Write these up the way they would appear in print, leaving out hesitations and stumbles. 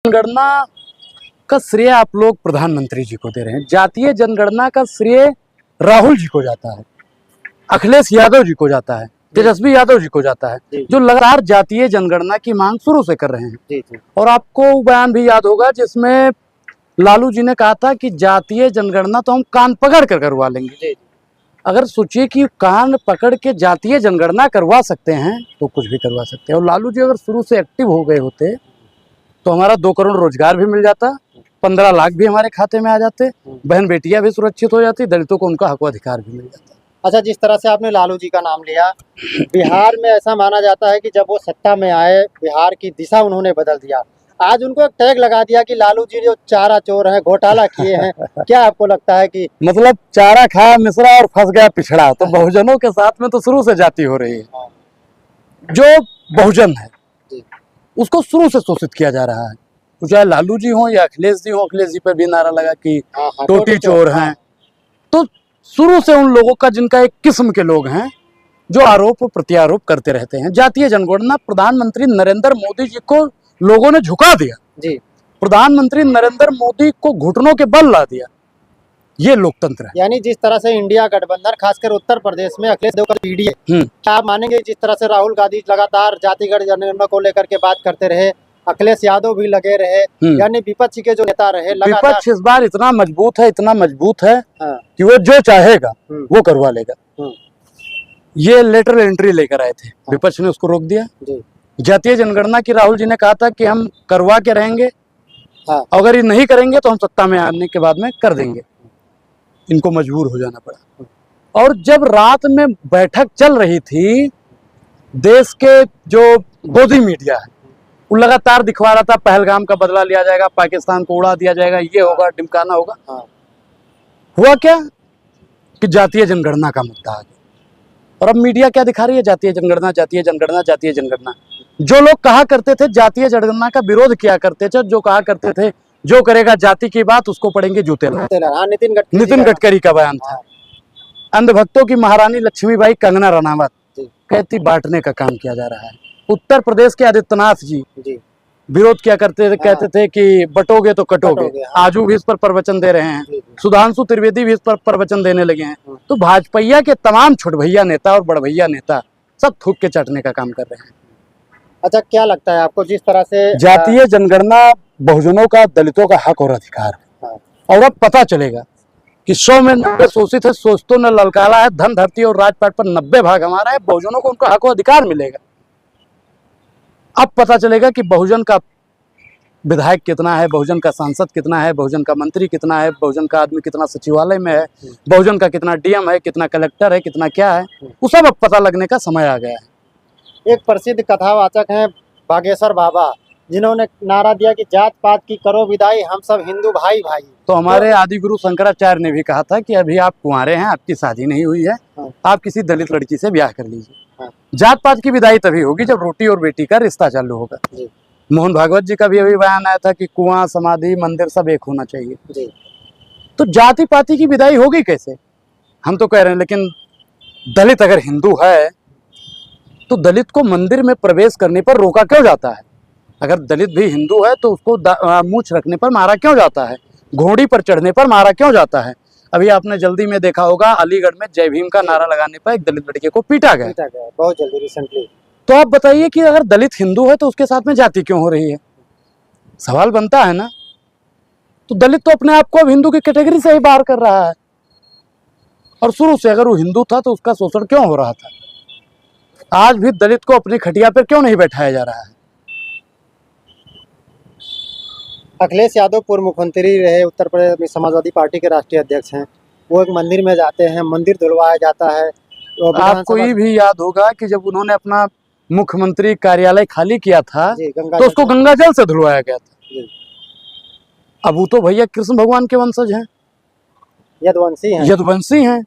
जनगणना का श्रेय आप लोग प्रधानमंत्री जी को दे रहे हैं। जातीय जनगणना का श्रेय राहुल जी को जाता है, अखिलेश यादव जी को जाता है, तेजस्वी यादव जी को जाता है, जो लगातार जातीय जनगणना की मांग शुरू से कर रहे हैं। और आपको बयान भी याद होगा जिसमें लालू जी ने कहा था कि जातीय जनगणना तो हम कान पकड़ कर करवा लेंगे। अगर सोचिए कि कान पकड़ के जातीय जनगणना करवा सकते हैं तो कुछ भी करवा सकते हैं। और लालू जी अगर शुरू से एक्टिव हो गए होते तो हमारा 2 करोड़ रोजगार भी मिल जाता, 15 लाख भी हमारे खाते में आ जाते, बहन बेटियां भी सुरक्षित हो जाती, दलितों को उनका हक अधिकार भी मिल जाता। अच्छा, जिस तरह से आपने लालू जी का नाम लिया, बिहार में ऐसा माना जाता है कि जब वो सत्ता में आए बिहार की दिशा उन्होंने बदल दिया। आज उनको एक टैग लगा दिया कि लालू जी जो चारा चोर हैं, घोटाला किए हैं। क्या आपको लगता है कि मतलब चारा खाया मिश्रा और फंस गया पिछड़ा? तो बहुजनों के साथ में तो शुरू से जाति हो रही है। जो बहुजन है उसको शुरू से शोषित किया जा रहा है, चाहे लालू जी हो या अखिलेश जी हो। अखिलेश जी पर भी नारा लगा कि टोटी चोर हैं। तो शुरू से उन लोगों का, जिनका एक किस्म के लोग हैं जो आरोप प्रत्यारोप करते रहते हैं। जातीय जनगणना प्रधानमंत्री नरेंद्र मोदी जी को लोगों ने झुका दिया जी। प्रधानमंत्री नरेंद्र मोदी को घुटनों के बल ला दिया। ये लोकतंत्र है। यानी जिस तरह से इंडिया गठबंधन खासकर उत्तर प्रदेश में अखिलेश यादव का पीढ़ी है, क्या आप मानेंगे जिस तरह से राहुल गांधी लगातार जातिगत जनगणना को लेकर के बात करते रहे, अखिलेश यादव भी लगे रहे, यानी विपक्ष के जो नेता रहे, विपक्ष इस बार इतना मजबूत है, इतना मजबूत है कि वो जो चाहेगा वो करवा लेगा। ये लेटरल एंट्री लेकर आए थे, विपक्ष ने उसको रोक दिया। जातीय जनगणना की राहुल जी ने कहा था कि हम करवा के रहेंगे, अगर ये नहीं करेंगे तो हम सत्ता में आने के बाद में कर देंगे। इनको मजबूर हो जाना पड़ा। और जब रात में बैठक चल रही थी, देश के जो गोदी मीडिया है वो लगातार दिखवा रहा था पहलगाम का बदला लिया जाएगा, पाकिस्तान को उड़ा दिया जाएगा, ये होगा, ढिमकाना होगा। हुआ क्या कि जातीय जनगणना का मुद्दा आ गया। और अब मीडिया क्या दिखा रही है? जातीय जनगणना, जातीय जनगणना, जातीय जनगणना। जो लोग कहा करते थे जातीय जनगणना का विरोध किया करते थे, जो कहा करते थे जो करेगा जाति की बात उसको पड़ेंगे जूते। नितिन गडकरी का बयान था। अंधभक्तों की महारानी लक्ष्मीबाई कंगना रनावत कहती बांटने का काम किया जा रहा है। उत्तर प्रदेश के आदित्यनाथ जी विरोध किया करते थे, कहते थे कि बटोगे तो कटोगे। आजू भी इस पर प्रवचन दे रहे हैं, सुधांशु त्रिवेदी भी इस पर प्रवचन देने लगे हैं। तो भाजपा के तमाम छोट भैया नेता और बड़ भैया नेता सब थूक के चाटने का काम कर रहे हैं। अच्छा, क्या लगता है आपको जिस तरह से जातीय जनगणना बहुजनों का, दलितों का हक और अधिकार है। और अब पता चलेगा कि 100 में 90 शोषित है, सोचतों ने ललकारा है, धन धरती और राजपाट पर 90 भाग हमारा है। बहुजनों को उनका हक और अधिकार मिलेगा। अब पता चलेगा कि बहुजन का विधायक कितना है, बहुजन का सांसद कितना है, बहुजन का मंत्री कितना है, बहुजन का आदमी कितना सचिवालय में है, बहुजन का कितना डीएम है, कितना कलेक्टर है, कितना क्या है, वो सब अब पता लगने का समय आ गया है। एक प्रसिद्ध कथावाचक हैं बागेश्वर बाबा, जिन्होंने नारा दिया कि जात पात की करो विदाई, हम सब हिंदू भाई भाई। तो हमारे आदि गुरु शंकराचार्य ने भी कहा था कि अभी आप कुंवारे हैं, आपकी शादी नहीं हुई है, आप किसी दलित लड़की से ब्याह कर लीजिए। जात पात की विदाई तभी होगी जब रोटी और बेटी का रिश्ता चालू होगा। मोहन भागवत जी का भी अभी बयान आया था कि कुआं, समाधि, मंदिर सब एक होना चाहिए। तो जाति पाति की विदाई होगी कैसे? हम तो कह रहे हैं, लेकिन दलित अगर हिंदू है तो दलित को मंदिर में प्रवेश करने पर रोका क्यों जाता है? अगर दलित भी हिंदू है तो उसको मूंछ रखने पर मारा क्यों जाता है? घोड़ी पर चढ़ने पर मारा क्यों जाता है? अभी आपने जल्दी में देखा होगा, अलीगढ़ में जय भीम का नारा लगाने पर एक दलित लड़के को पीटा गया बहुत जल्दी, रिसेंटली। तो आप बताइए कि अगर दलित हिंदू है तो उसके साथ में जाति क्यों हो रही है? सवाल बनता है ना। तो दलित तो अपने आप को अब हिंदू की कैटेगरी से ही बाहर कर रहा है। और शुरू से अगर वो हिंदू था तो उसका शोषण क्यों हो रहा था? आज भी दलित को अपनी खटिया पर क्यों नहीं बैठाया जा रहा है? अखिलेश यादव पूर्व मुख्यमंत्री रहे, उत्तर प्रदेश में समाजवादी पार्टी के राष्ट्रीय अध्यक्ष हैं। वो एक मंदिर में जाते हैं, मंदिर धुलवाया जाता है। तो आपको ये भी याद होगा कि जब उन्होंने अपना मुख्यमंत्री कार्यालय खाली किया था तो उसको गंगा जल से धुलवाया गया था। अब वो तो भैया कृष्ण भगवान के वंशज हैं, यदुवंशी हैं।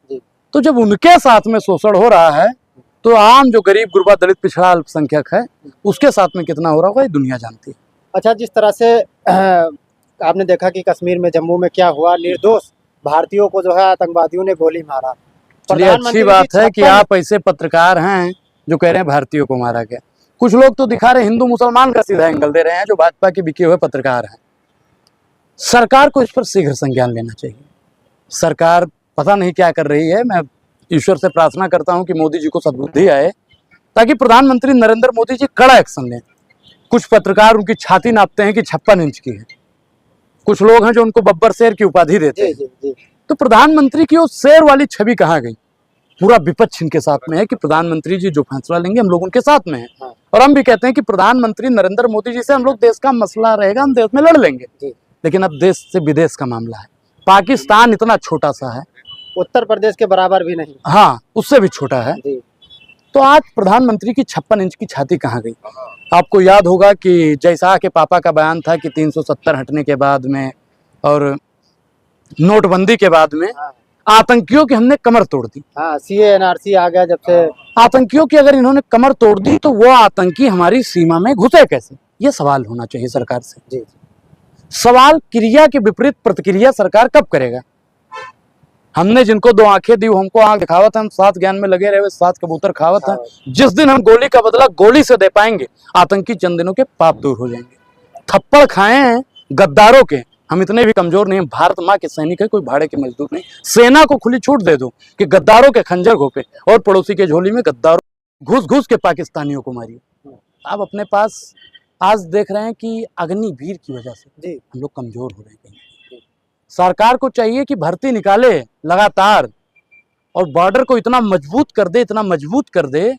तो जब उनके साथ में शोषण हो रहा है तो आम जो गरीब गुरबा दलित पिछड़ा अल्पसंख्यक है उसके साथ में कितना हो रहा होगा ये दुनिया जानती है। अच्छा, जिस तरह से आपने देखा कि कश्मीर में, जम्मू में क्या हुआ, निर्दोष भारतीयों को जो है आतंकवादियों ने गोली मारा। चलिए, अच्छी बात है कि आप ऐसे पत्रकार हैं जो कह रहे हैं भारतीयों को मारा गया। कुछ लोग तो दिखा रहे हिंदू मुसलमान का सीधा एंगल दे रहे हैं, जो भाजपा के बिके हुए पत्रकार हैं। सरकार को इस पर शीघ्र संज्ञान लेना चाहिए। सरकार पता नहीं क्या कर रही है। मैं ईश्वर से प्रार्थना करता हूं कि मोदी जी को सद्बुद्धि आए, ताकि प्रधानमंत्री नरेंद्र मोदी जी कड़ा एक्शन लें। कुछ पत्रकार उनकी छाती नापते हैं कि 56 इंच की है, कुछ लोग हैं जो उनको बब्बर शेर की उपाधि देते हैं। तो प्रधानमंत्री की वो शेर वाली छवि कहाँ गई? पूरा विपक्ष इनके साथ में है कि प्रधानमंत्री जी जो फैसला लेंगे हम लोग उनके साथ में हैं। और हम भी कहते हैं कि प्रधानमंत्री नरेंद्र मोदी जी से हम लोग देश का मसला रहेगा, हम देश में लड़ लेंगे। लेकिन अब देश से विदेश का मामला है। पाकिस्तान इतना छोटा सा है, उत्तर प्रदेश के बराबर भी नहीं। हाँ, उससे भी छोटा है। तो आज प्रधानमंत्री की 56 इंच की छाती कहाँ गई? आपको याद होगा कि जयशाह के पापा का बयान था कि 370 हटने के बाद में और नोटबंदी के बाद में आतंकियों की हमने कमर तोड़ दी। हाँ, सीए एनआरसी आ गया जब से। आतंकियों की अगर इन्होंने कमर तोड़ दी तो वो आतंकी हमारी सीमा में घुसे कैसे? ये सवाल होना चाहिए सरकार से। जी। सवाल क्रिया के विपरीत प्रतिक्रिया सरकार कब करेगा? हमने जिनको 2 आंखें दी हमको आंख दिखावत, हम 7 ज्ञान में लगे रहे 7 कबूतर खावत है। जिस दिन हम गोली का बदला गोली से दे पाएंगे, आतंकी चंद दिनों के पाप दूर हो जाएंगे। थप्पड़ खाए हैं गद्दारों के, हम इतने भी कमजोर नहीं। भारत माँ के सैनिक है, कोई भाड़े के मजदूर नहीं। सेना को खुली छूट दे दो कि गद्दारों के खंजर घोपे और पड़ोसी के झोली में गद्दारों घुस घुस के पाकिस्तानियों को मारिए। आप अपने पास आज देख रहे हैं कि अग्निवीर की वजह से हम लोग कमजोर हो रहे हैं। सरकार को चाहिए कि भर्ती निकाले लगातार और बॉर्डर को इतना मजबूत कर दे, इतना मजबूत कर दे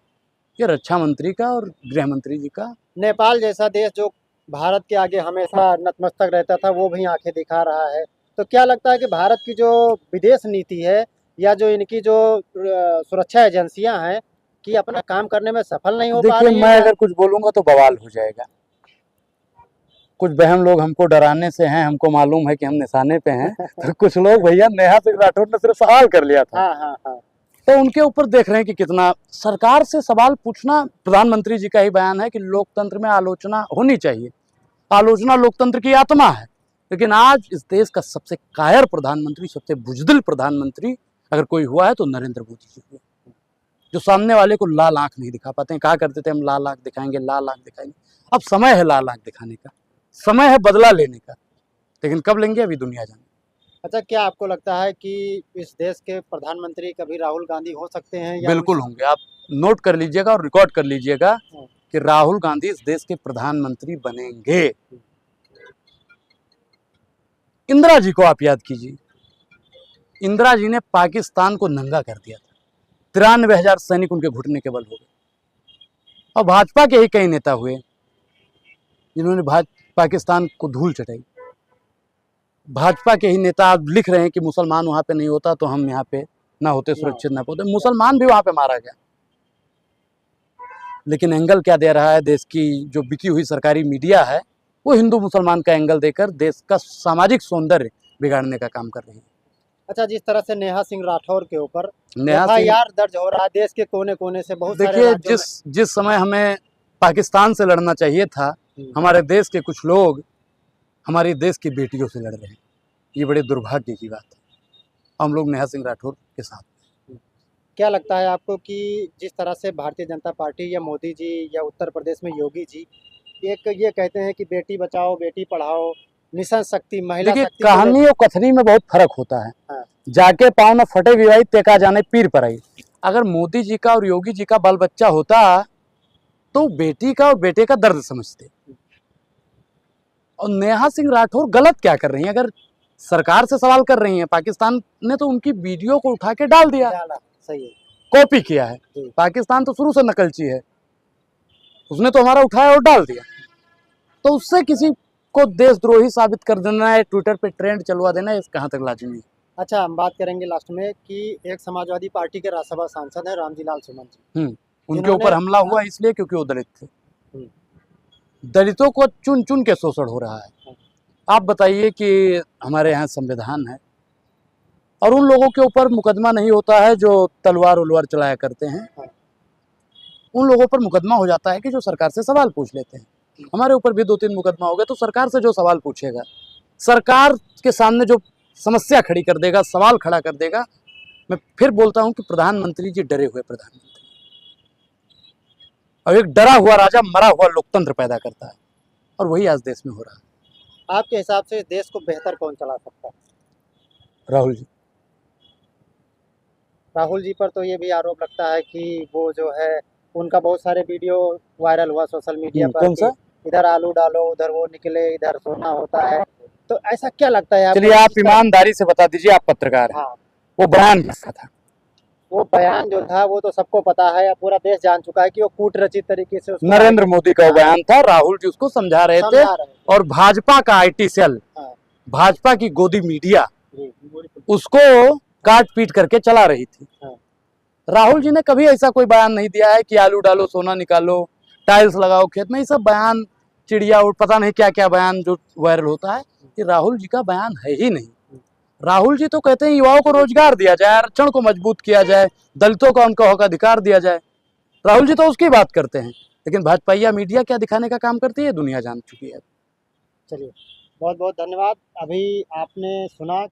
कि रक्षा मंत्री का और गृह मंत्री जी का। नेपाल जैसा देश जो भारत के आगे हमेशा नतमस्तक रहता था, वो भी आंखें दिखा रहा है। तो क्या लगता है कि भारत की जो विदेश नीति है या जो इनकी जो सुरक्षा एजेंसियां हैं कि अपना काम करने में सफल नहीं हो पा रही हैं? मैं अगर कुछ बोलूंगा तो बवाल हो जाएगा। कुछ बहन लोग हमको डराने से हैं, हमको मालूम है कि हम निशाने पे हैं। तो कुछ लोग भैया नेहा सिंह राठौर ने सिर्फ सवाल कर लिया था। हाँ। तो उनके ऊपर देख रहे हैं कि कितना सरकार से सवाल पूछना। प्रधानमंत्री जी का ही बयान है कि लोकतंत्र में आलोचना होनी चाहिए, आलोचना लोकतंत्र की आत्मा है। लेकिन आज इस देश का सबसे कायर प्रधानमंत्री, सबसे बुजदिल प्रधानमंत्री अगर कोई हुआ है तो नरेंद्र मोदी जी हुए, जो सामने वाले को लाल आंख नहीं दिखा पाते हैं। कहा करते थे हम लाल आंख दिखाएंगे, लाल आंख दिखाएंगे। अब समय है लाल आंख दिखाने का, समय है बदला लेने का, लेकिन कब लेंगे अभी दुनिया जाने। अच्छा, क्या आपको लगता है कि इस देश के प्रधानमंत्री कभी राहुल गांधी हो सकते हैं? या बिल्कुल होंगे। आप नोट कर लीजिएगा और रिकॉर्ड कर लीजिएगा कि राहुल गांधी इस देश के प्रधानमंत्री बनेंगे। इंदिरा जी को आप याद कीजिए, इंदिरा जी ने पाकिस्तान को नंगा कर दिया था। 93,000 सैनिक उनके घुटने के बल हो गए। और भाजपा के ही कई नेता हुए जिन्होंने पाकिस्तान को धूल चटाई। भाजपा के ही नेता आज लिख रहे हैं कि मुसलमान वहां पे नहीं होता तो हम यहाँ पे ना होते, सुरक्षित ना होते। मुसलमान भी वहां पे मारा गया। लेकिन एंगल क्या दे रहा है? देश की जो बिकी हुई सरकारी मीडिया है वो हिंदू मुसलमान का एंगल देकर देश का सामाजिक सौंदर्य बिगाड़ने का काम कर रही है। अच्छा, जिस तरह से नेहा सिंह राठौर के ऊपर एफआईआर दर्ज हो रहा है देश के कोने कोने से, बहुत देखिए, जिस समय हमें पाकिस्तान से लड़ना चाहिए था, हमारे देश के कुछ लोग हमारे देश की बेटियों से लड़ रहे हैं। ये बड़े दुर्भाग्य की बात है। हम लोग नेहा सिंह राठौर के साथ। क्या लगता है आपको कि जिस तरह से भारतीय जनता पार्टी या मोदी जी या उत्तर प्रदेश में योगी जी एक ये कहते हैं कि बेटी बचाओ बेटी पढ़ाओ, मिशन शक्ति, महिला शक्ति, कहानी और कथनी में बहुत फर्क होता है। हाँ। जाके पाँव न फटे विवाही तेका जाने पीर पर आई। अगर मोदी जी का और योगी जी का बाल बच्चा होता तो बेटी का और बेटे का दर्द समझते। और नेहा सिंह राठौर गलत क्या कर रही हैं? अगर सरकार से सवाल कर रही हैं, पाकिस्तान ने तो उनकी वीडियो को उठा के डाल दिया, सही है, कॉपी किया है। पाकिस्तान तो शुरू से नकलची है, उसने तो हमारा उठाया और डाल दिया। तो उससे किसी को देशद्रोही साबित कर देना है, ट्विटर पे ट्रेंड चलवा देना है, कहाँ तक लाजिमी है। अच्छा, हम बात करेंगे लास्ट में कि एक समाजवादी पार्टी के राज्यसभा सांसद है रामजी लाल सुमन जी। उनके ऊपर हमला हुआ इसलिए क्योंकि वो दलित थे। दलितों को चुन चुन के शोषण हो रहा है। आप बताइए कि हमारे यहाँ संविधान है और उन लोगों के ऊपर मुकदमा नहीं होता है जो तलवार उलवार चलाया करते हैं। उन लोगों पर मुकदमा हो जाता है कि जो सरकार से सवाल पूछ लेते हैं। हमारे ऊपर भी 2-3 मुकदमा हो गए। तो सरकार से जो सवाल पूछेगा, सरकार के सामने जो समस्या खड़ी कर देगा, सवाल खड़ा कर देगा। मैं फिर बोलता हूं कि प्रधानमंत्री जी डरे हुए प्रधानमंत्री, और एक डरा हुआ राजा मरा हुआ लोकतंत्र पैदा करता है, और वही आज देश में हो रहा है। आपके हिसाब से इस देश को बेहतर कौन चला सकता है? राहुल जी। राहुल जी पर तो ये भी आरोप लगता है कि वो जो है, उनका बहुत सारे वीडियो वायरल हुआ सोशल मीडिया पर। कौन सा? इधर आलू डालो, उधर वो निकले, इधर सोना होता है। तो ऐसा क्या लगता है आपको? चलिए आप ईमानदारी से बता दीजिए, आप पत्रकार हैं। हाँ, वो बयान किसका था? वो बयान जो था वो तो सबको पता है, पूरा देश जान चुका है कि वो कूट रचित तरीके से उसको नरेंद्र मोदी का वो बयान था। राहुल जी उसको समझा रहे थे, समझा रहे हैं। और भाजपा का आईटी सेल, हाँ, भाजपा की गोदी मीडिया जी, उसको काट पीट करके चला रही थी। हाँ। राहुल जी ने कभी ऐसा कोई बयान नहीं दिया है कि आलू डालो, सोना निकालो, टाइल्स लगाओ खेत में। ये सब बयान चिड़िया उड़ पता नहीं क्या क्या बयान जो वायरल होता है, ये राहुल जी का बयान है ही नहीं। राहुल जी तो कहते हैं युवाओं को रोजगार दिया जाए, आरक्षण को मजबूत किया जाए, दलितों का उनका हक अधिकार दिया जाए। राहुल जी तो उसकी बात करते हैं, लेकिन भाजपाइया मीडिया क्या दिखाने का काम करती है दुनिया जान चुकी है। चलिए, बहुत बहुत धन्यवाद। अभी आपने सुना